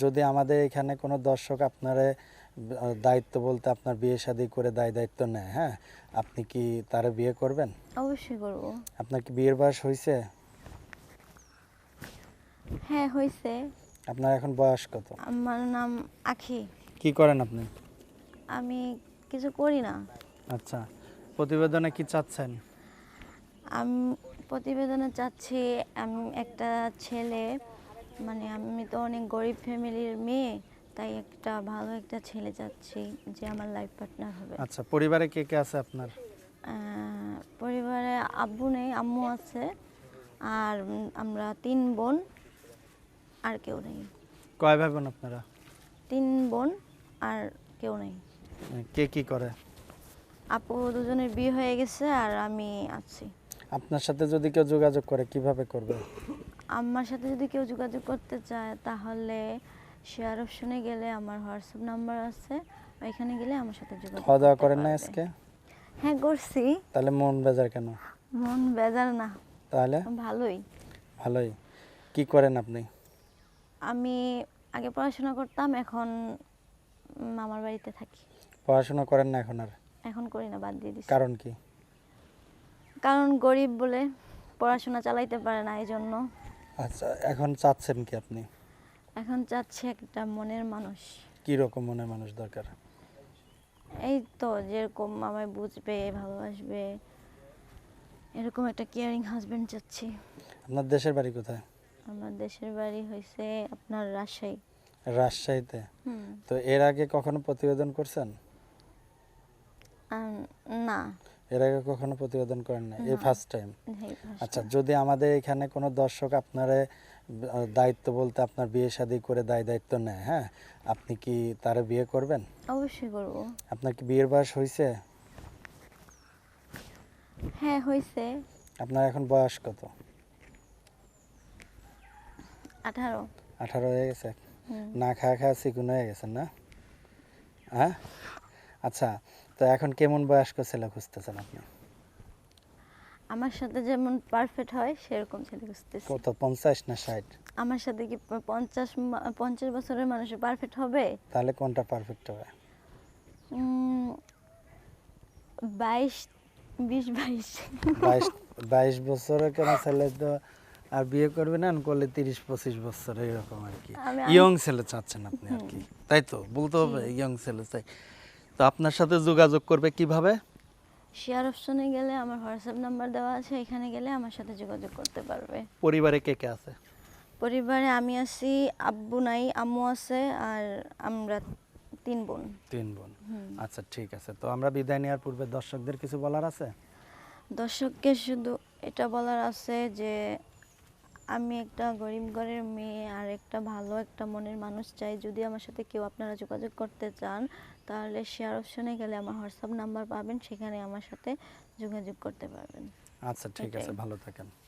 যদি আমাদের এখানে কোনো দর্শক আপনারে দায়িত্ব বলতে আপনার বিয়ে শাদী করে দায়িত্ব নেয়, হ্যাঁ, আপনি কি তারে বিয়ে করবেন? অবশ্যই করব। আপনার কি বিয়ের বয়স হয়েছে? হ্যাঁ, হয়েছে। আপনার এখন বয়স কত? আমার নাম আখি। কি করেন আপনি? আমি কিছু করি না। আচ্ছা, প্রতিবেদনে কি চাচ্ছেন? আমি প্রতিবেদনে চাচ্ছি আমি একটা ছেলে, মানে আমি তো অনেক গরিব ফ্যামিলির মেয়ে, তাই একটা ভালো একটা ছেলে চাচ্ছি যে আমার লাইফ পার্টনার হবে। আচ্ছা, পরিবারে কে কে আছে আপনার? পরিবারে আব্বু নেই, আম্মু আছে, আর আমরা 3 বোন, আর কেউ নেই। কয় ভাই বোন আপনারা? 3 বোন আর কেউ নেই। কে কি করে? আপু দুজনের বিয়ে হয়ে গেছে আর আমি আছি। আপনার সাথে যদি কেউ যোগাযোগ করে কিভাবে করবে? আমার সাথে যদি কেউ যোগাযোগ করতে চায় তাহলে শেয়ার অপশনে গেলে আমার হোয়াটসঅ্যাপ নাম্বার আছে, ওইখানে গেলে আমার সাথে যোগাযোগ খাওয়া দাওয়া করতে করেন না পারবে। আজকে? হ্যাঁ, করছি। তাহলে মন বেজার কেন? মন বেজার না, তাহলে ভালোই। ভালোই। কি করেন আপনি? আমি আগে পড়াশোনা করতাম, এখন মামার বাড়িতে থাকি। পড়াশোনা করেন না এখন আর? এখন করি না, বাদ দিয়ে দিছি। কারণ কি? কারণ গরিব বলে পড়াশোনা চালাইতে পারে না, এই জন্য। আচ্ছা, এখন চাচ্ছেন কি আপনি? এখন চাচ্ছি একটা মনের মানুষ। কি রকম মনের মানুষ দরকার? এই তো যেরকম আমায় বুঝবে, ভালোবাসবে, এরকম একটা কেয়ারিং হাজবেন্ড চাচ্ছি। আপনার দেশের বাড়ি কোথায়? আমার দেশের বাড়ি হয়েছে আপনার রাজশাহী। রাজশাহীতে? হুম। তো এর আগে কখনো প্রতিবেদন করছেন? না। এর আগে কখনো প্রতিবেদন করেন না, এই না। First time? এই first আচ্ছা, time। যদি আমাদের এখানে কোনো দর্শক আপনারে দায়িত্ব বলতে আপনার বিয়ে শাদী করে দায়িত্ব নেয়, হ্যাঁ, আপনি কি তারে বিয়ে করবেন? অবশ্যই করব। আপনার কি বিয়ের বয়স হয়েছে? হ্যাঁ, হয়েছে। আপনার এখন বয়স কত? 18। 18 হয়ে গেছে? হুম। না খাওয়া খাওয়া চিকুন হয়ে গেছেন না? হ্যাঁ। আচ্ছা, তো এখন কেমন বয়স্ক ছেলে খুঁজতেছেন আপনি? আমার সাথে যেমন পারফেক্ট হয় সেরকম ছেলে খুঁজতেছি। কত, 50 না 60? আমার সাথে কি 50 বছরের মানুষের পারফেক্ট হবে? তাহলে কোনটা পারফেক্ট হবে? 22, 20, 22। 22 বছরের কেন ছেলে তো আর বিয়ে করবে না, করলে 30-25 বছর এরকম আর কি। আমি ইয়ং ছেলে চাচ্ছেন আপনি আর কি, তাই তো? বলতে হবে ইয়ং ছেলে চাই। তো আপনার সাথে যোগাযোগ করবে কিভাবে? শেয়ার অপশনে গেলে আমার হোয়াটসঅ্যাপ নাম্বার দেওয়া আছে, এখানে গেলে আমার সাথে যোগাযোগ করতে পারবে। পরিবারে কে কে আছে? পরিবারে আমি আছি, আব্বু নাই, আম্মু আছে, আর আমরা 3 বোন। 3 বোন। আচ্ছা, ঠিক আছে। তো আমরা বিদায় নেওয়ার পূর্বে দর্শকদের কিছু বলার আছে? দর্শককে শুধু এটা বলার আছে যে আমি একটা গরিব ঘরের মেয়ে, আর একটা ভালো একটা মনের মানুষ চাই। যদি আমার সাথে কেউ আপনারা যোগাযোগ করতে চান তাহলে শেয়ার অপশনে গেলে আমার হোয়াটসঅ্যাপ নাম্বার পাবেন, সেখানে আমার সাথে যোগাযোগ করতে পারবেন। আচ্ছা, ঠিক আছে, এটাই। ভালো থাকেন।